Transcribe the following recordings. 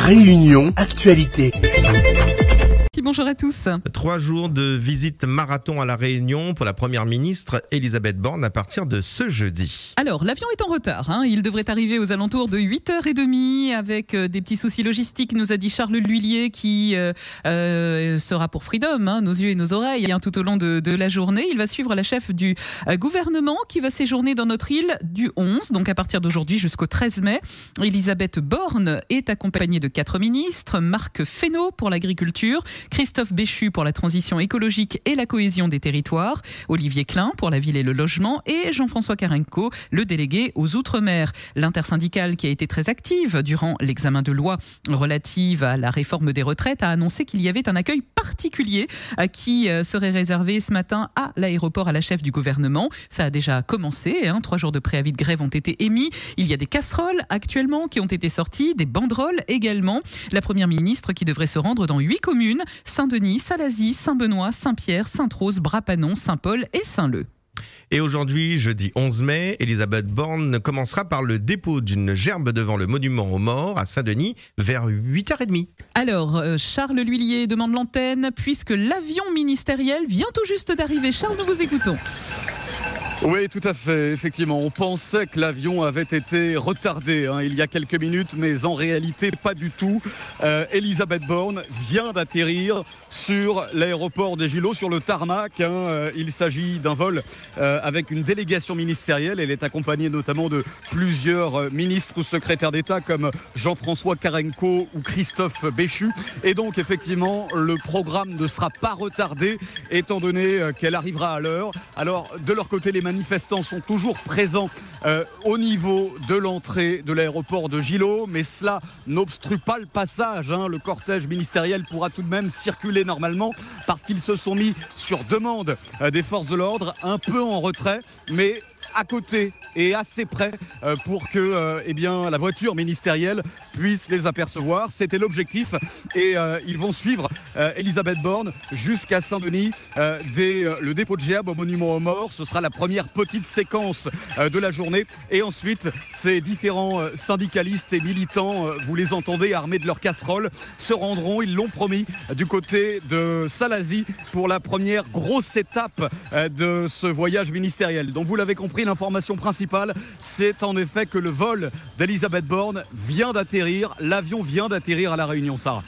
Réunion Actualité. Bonjour à tous. 3 jours de visite marathon à La Réunion pour la première ministre Elisabeth Borne à partir de ce jeudi. Alors, l'avion est en retard. Il devrait arriver aux alentours de 8h30 avec des petits soucis logistiques, nous a dit Charles Lhuillier, qui sera pour Freedom, nos yeux et nos oreilles, tout au long de la journée. Il va suivre la chef du gouvernement qui va séjourner dans notre île du 11, donc à partir d'aujourd'hui jusqu'au 13 mai. Elisabeth Borne est accompagnée de 4 ministres, Marc Fesneau pour l'agriculture, Christophe Béchu pour la transition écologique et la cohésion des territoires, Olivier Klein pour la ville et le logement et Jean-François Carenco, le délégué aux Outre-mer. L'intersyndicale, qui a été très active durant l'examen de loi relative à la réforme des retraites, a annoncé qu'il y avait un accueil particulier qui serait réservé ce matin à l'aéroport à la chef du gouvernement. Ça a déjà commencé, 3 jours de préavis de grève ont été émis. Il y a des casseroles actuellement qui ont été sorties, des banderoles également. La première ministre qui devrait se rendre dans 8 communes: Saint-Denis, Salazie, Saint-Benoît, Saint-Pierre, Sainte-Rose, Brapanon, Saint-Paul et Saint-Leu. Et aujourd'hui, jeudi 11 mai, Elisabeth Borne commencera par le dépôt d'une gerbe devant le monument aux morts à Saint-Denis vers 8h30. Alors, Charles Lhuillier demande l'antenne puisque l'avion ministériel vient tout juste d'arriver. Charles, nous vous écoutons. Oui, tout à fait. Effectivement, on pensait que l'avion avait été retardé il y a quelques minutes, mais en réalité, pas du tout. Elisabeth Borne vient d'atterrir sur l'aéroport des Gilets, sur le tarmac. Il s'agit d'un vol avec une délégation ministérielle. Elle est accompagnée notamment de plusieurs ministres ou secrétaires d'État comme Jean-François Carenco ou Christophe Béchu. Et donc, effectivement, le programme ne sera pas retardé étant donné qu'elle arrivera à l'heure. Alors, de leur côté, les manifestants sont toujours présents au niveau de l'entrée de l'aéroport de Gilot, mais cela n'obstrue pas le passage. Le cortège ministériel pourra tout de même circuler normalement parce qu'ils se sont mis sur demande des forces de l'ordre un peu en retrait, mais à côté et assez près pour que la voiture ministérielle puisse les apercevoir. C'était l'objectif et ils vont suivre Elisabeth Borne jusqu'à Saint-Denis dès le dépôt de gerbe au monument aux morts. Ce sera la première petite séquence de la journée et ensuite ces différents syndicalistes et militants, vous les entendez armés de leurs casseroles, se rendront, ils l'ont promis, du côté de Salazie pour la première grosse étape de ce voyage ministériel. Donc vous l'avez compris, l'information principale, c'est en effet que le vol d'Elisabeth Borne vient d'atterrir. L'avion vient d'atterrir à La Réunion, Sarah.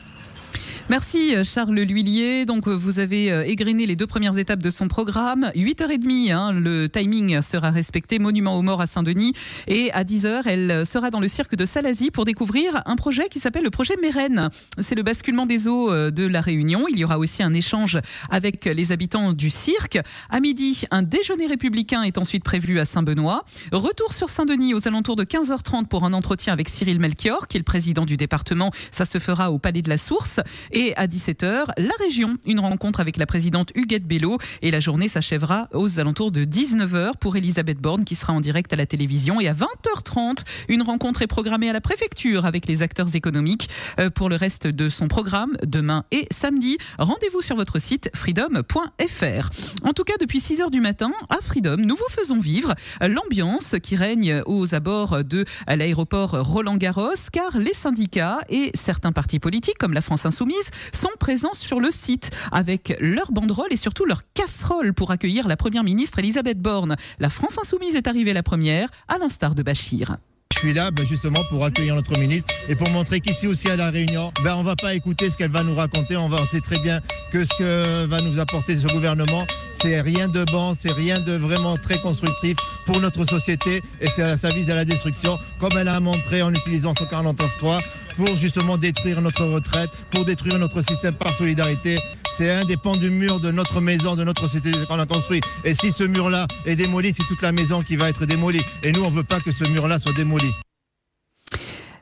Merci Charles Lhuillier. Donc vous avez égrené les 2 premières étapes de son programme. 8h30, le timing sera respecté. Monument aux morts à Saint-Denis. Et à 10h, elle sera dans le cirque de Salazie pour découvrir un projet qui s'appelle le projet Mérène. C'est le basculement des eaux de La Réunion. Il y aura aussi un échange avec les habitants du cirque. À midi, un déjeuner républicain est ensuite prévu à Saint-Benoît. Retour sur Saint-Denis aux alentours de 15h30 pour un entretien avec Cyril Melchior, qui est le président du département. Ça se fera au Palais de la Source. Et à 17h, la région, une rencontre avec la présidente Huguette Bello. Et la journée s'achèvera aux alentours de 19h pour Elisabeth Borne qui sera en direct à la télévision. Et à 20h30, une rencontre est programmée à la préfecture avec les acteurs économiques pour le reste de son programme demain et samedi. Rendez-vous sur votre site freedom.fr. En tout cas, depuis 6h du matin, à Freedom, nous vous faisons vivre l'ambiance qui règne aux abords de l'aéroport Roland-Garros, car les syndicats et certains partis politiques comme la France Insoumise sont présents sur le site avec leurs banderoles et surtout leurs casseroles pour accueillir la première ministre Elisabeth Borne. La France Insoumise est arrivée la première, à l'instar de Bachir. Je suis là justement pour accueillir notre ministre et pour montrer qu'ici aussi à La Réunion, on ne va pas écouter ce qu'elle va nous raconter. On sait très bien que ce que va nous apporter ce gouvernement, c'est rien de bon, c'est rien de vraiment très constructif pour notre société et ça vise à la destruction, comme elle a montré en utilisant son 49.3 pour justement détruire notre retraite, pour détruire notre système par solidarité. C'est un des pans du mur de notre maison, de notre société qu'on a construit. Et si ce mur-là est démoli, c'est toute la maison qui va être démolie. Et nous, on ne veut pas que ce mur-là soit démoli.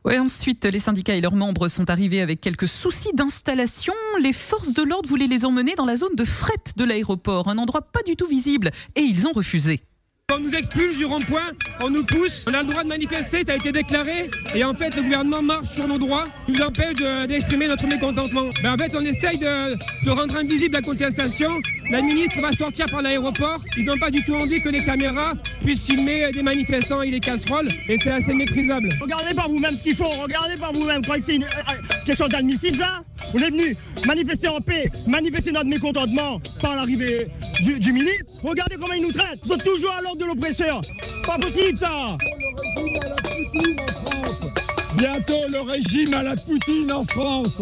Ouais, ensuite, les syndicats et leurs membres sont arrivés avec quelques soucis d'installation. Les forces de l'ordre voulaient les emmener dans la zone de fret de l'aéroport, un endroit pas du tout visible, et ils ont refusé. On nous expulse du rond-point, on nous pousse, on a le droit de manifester, ça a été déclaré. Et en fait, le gouvernement marche sur nos droits, nous empêche d'exprimer notre mécontentement. En fait, on essaye de rendre invisible la contestation. La ministre va sortir par l'aéroport. Ils n'ont pas du tout envie que les caméras puissent filmer des manifestants et des casseroles. Et c'est assez méprisable. Regardez par vous-même ce qu'ils font, regardez par vous-même. Vous croyez que c'est quelque chose d'admissible, ça? On est venu manifester en paix, manifester notre mécontentement par l'arrivée du ministre. Regardez comment ils nous traitent. Ils sont toujours à l'ordre de l'oppresseur. Pas possible, ça. Bientôt le régime à la Poutine en France.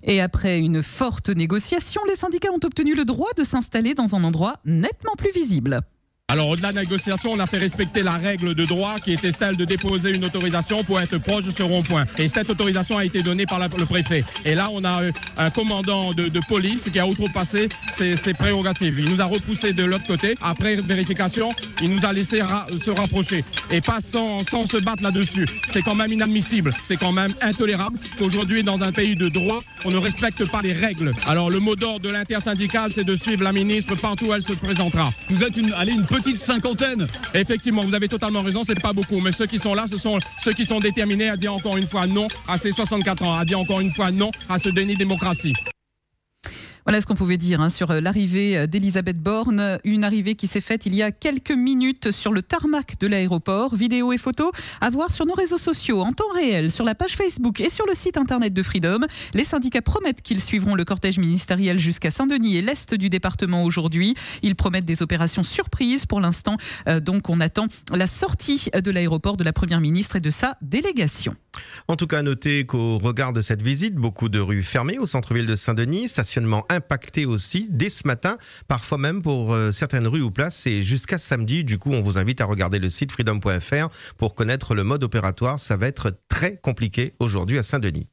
Et après une forte négociation, les syndicats ont obtenu le droit de s'installer dans un endroit nettement plus visible. Alors au-delà de la négociation, on a fait respecter la règle de droit qui était celle de déposer une autorisation pour être proche de ce rond-point. Et cette autorisation a été donnée par le préfet. Et là, on a un commandant de police qui a outrepassé ses prérogatives. Il nous a repoussé de l'autre côté. Après vérification, il nous a laissé se rapprocher. Et pas sans se battre là-dessus. C'est quand même inadmissible. C'est quand même intolérable qu'aujourd'hui, dans un pays de droit, on ne respecte pas les règles. Alors le mot d'ordre de l'intersyndicale, c'est de suivre la ministre partout où elle se présentera. Vous êtes une petite cinquantaine. Effectivement, vous avez totalement raison, c'est pas beaucoup, mais ceux qui sont là, ce sont ceux qui sont déterminés à dire encore une fois non à ces 64 ans, à dire encore une fois non à ce déni de démocratie. Voilà ce qu'on pouvait dire sur l'arrivée d'Elisabeth Borne, une arrivée qui s'est faite il y a quelques minutes sur le tarmac de l'aéroport. Vidéos et photos à voir sur nos réseaux sociaux en temps réel, sur la page Facebook et sur le site internet de Freedom. Les syndicats promettent qu'ils suivront le cortège ministériel jusqu'à Saint-Denis et l'est du département aujourd'hui. Ils promettent des opérations surprises pour l'instant. Donc on attend la sortie de l'aéroport de la Première ministre et de sa délégation. En tout cas, notez qu'au regard de cette visite, beaucoup de rues fermées au centre-ville de Saint-Denis, stationnement impacté aussi dès ce matin, parfois même pour certaines rues ou places, et jusqu'à samedi. Du coup, on vous invite à regarder le site freedom.fr pour connaître le mode opératoire. Ça va être très compliqué aujourd'hui à Saint-Denis.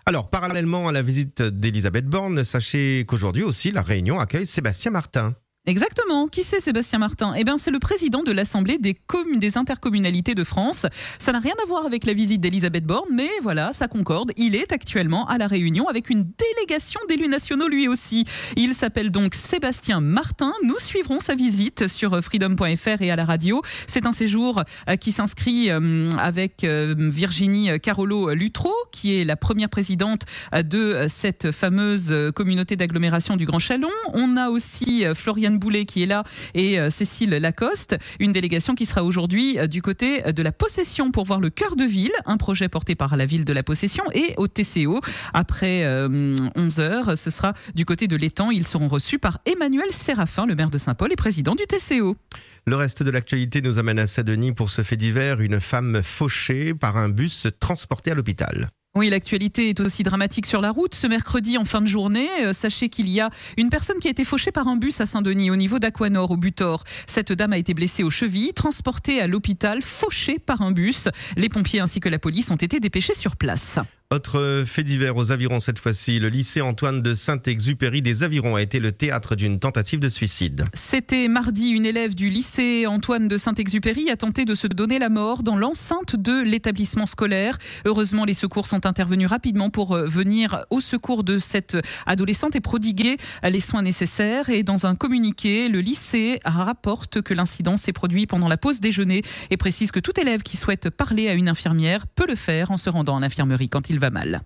Alors, parallèlement à la visite d'Elisabeth Borne, sachez qu'aujourd'hui aussi, la Réunion accueille Sébastien Martin. Exactement. Qui c'est Sébastien Martin ? Eh bien, c'est le président de l'Assemblée des intercommunalités de France. Ça n'a rien à voir avec la visite d'Elisabeth Borne, mais voilà, ça concorde. Il est actuellement à La Réunion avec une délégation d'élus nationaux lui aussi. Il s'appelle donc Sébastien Martin. Nous suivrons sa visite sur freedom.fr et à la radio. C'est un séjour qui s'inscrit avec Virginie Carolo-Luttrot, qui est la première présidente de cette fameuse communauté d'agglomération du Grand Chalon. On a aussi Floriane Boulet qui est là et Cécile Lacoste, une délégation qui sera aujourd'hui du côté de la Possession pour voir le cœur de ville, un projet porté par la ville de la Possession, et au TCO. Après 11h, ce sera du côté de l'Étang. Ils seront reçus par Emmanuel Séraphin, le maire de Saint-Paul et président du TCO. Le reste de l'actualité nous amène à Saint-Denis pour ce fait divers, une femme fauchée par un bus transportée à l'hôpital. Oui, l'actualité est aussi dramatique sur la route. Ce mercredi, en fin de journée, sachez qu'il y a une personne qui a été fauchée par un bus à Saint-Denis, au niveau d'Aquanor, au Butor. Cette dame a été blessée aux chevilles, transportée à l'hôpital, fauchée par un bus. Les pompiers ainsi que la police ont été dépêchés sur place. Autre fait divers aux Avirons cette fois-ci, le lycée Antoine de Saint-Exupéry des Avirons a été le théâtre d'une tentative de suicide. C'était mardi, une élève du lycée Antoine de Saint-Exupéry a tenté de se donner la mort dans l'enceinte de l'établissement scolaire. Heureusement, les secours sont intervenus rapidement pour venir au secours de cette adolescente et prodiguer les soins nécessaires. Et dans un communiqué, le lycée rapporte que l'incident s'est produit pendant la pause déjeuner et précise que tout élève qui souhaite parler à une infirmière peut le faire en se rendant à l'infirmerie quand il va mal.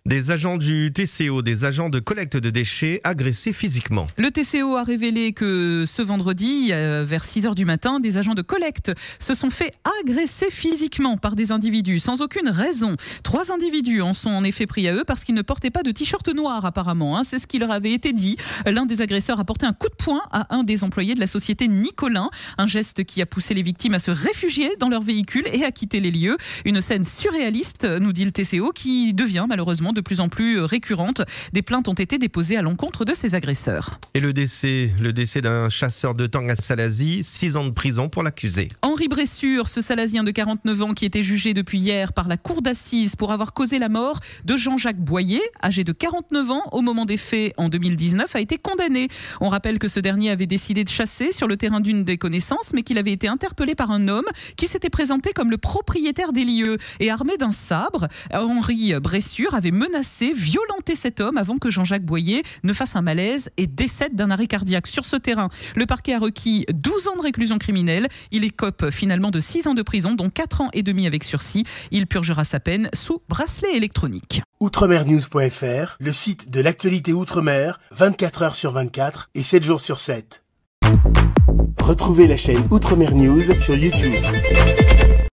Des agents du TCO, des agents de collecte de déchets agressés physiquement. Le TCO a révélé que ce vendredi, vers 6h du matin, des agents de collecte se sont fait agresser physiquement par des individus sans aucune raison. 3 individus en sont en effet pris à eux parce qu'ils ne portaient pas de t-shirt noir apparemment. C'est ce qui leur avait été dit. L'un des agresseurs a porté un coup de poing à un des employés de la société Nicolin. Un geste qui a poussé les victimes à se réfugier dans leur véhicule et à quitter les lieux. Une scène surréaliste, nous dit le TCO, qui devient malheureusement de plus en plus récurrente. Des plaintes ont été déposées à l'encontre de ces agresseurs. Et le décès d'un chasseur de tang à Salazie, 6 ans de prison pour l'accusé. Henri Bressure, ce Salasien de 49 ans qui était jugé depuis hier par la cour d'assises pour avoir causé la mort de Jean-Jacques Boyer, âgé de 49 ans au moment des faits en 2019, a été condamné. On rappelle que ce dernier avait décidé de chasser sur le terrain d'une des connaissances, mais qu'il avait été interpellé par un homme qui s'était présenté comme le propriétaire des lieux et armé d'un sabre. Henri Bressure avait menacé, violenter cet homme avant que Jean-Jacques Boyer ne fasse un malaise et décède d'un arrêt cardiaque. Sur ce terrain, le parquet a requis 12 ans de réclusion criminelle. Il écope finalement de 6 ans de prison, dont 4 ans et demi avec sursis. Il purgera sa peine sous bracelet électronique. Outremernews.fr, le site de l'actualité Outre-mer, 24 heures sur 24 et 7 jours sur 7. Retrouvez la chaîne Outremer News sur YouTube.